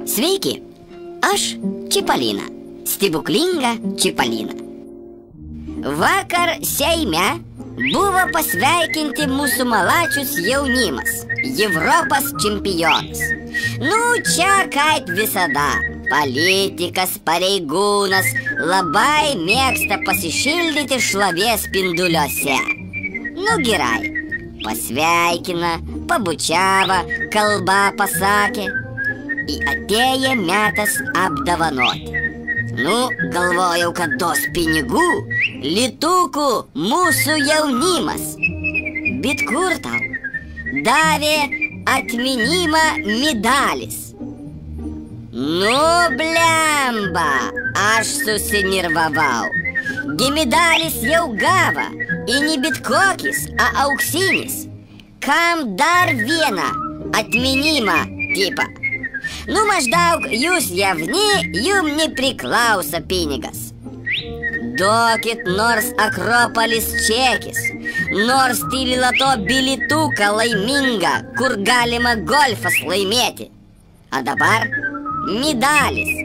Sveiki, aš Čipolina, stebuklinga Čipolina. Vakar Seime buvo pasveikinti mūsų malačius jaunimas, Europos čempionas. Nu, čia kaip visada, politikas, pareigūnas labai mėgsta pasišildyti šlovės spinduliuose. Nu gerai, pasveikina, pabučiavo, kalbą pasakė. Į atėjo metas apdovanoti. Nu, galvojau, kad duos pinigų, litukų mūsų jaunimas. Bet kur tau? Davė atminimą medalis. Nu, blemba, aš susinirvavau. Gi medalis jau gavo, ir ne bet kokis, a auksinis. Kam dar vieną atminimą tipą? Nu, maždaug jūs jauni, jum nepriklauso pinigas. Duokit nors Akropolis čekis, nors Tililato bilituką laimingą, kur galima golfas laimėti. A dabar medalis,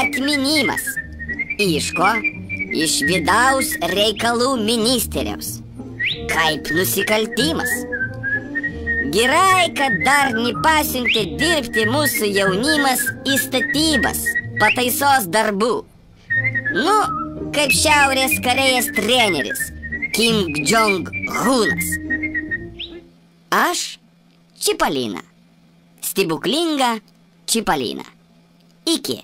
atminimas. Iš ko? Iš vidaus reikalų ministeriaus. Kaip nusikaltimas. Gerai, kad dar nepasiuntė dirbti mūsų jaunimas į statybas, pataisos darbų. Nu, kaip Šiaurės Korėjos treneris, Kim Jong-unas. Aš Čipolina, stebuklinga Čipolina. Iki.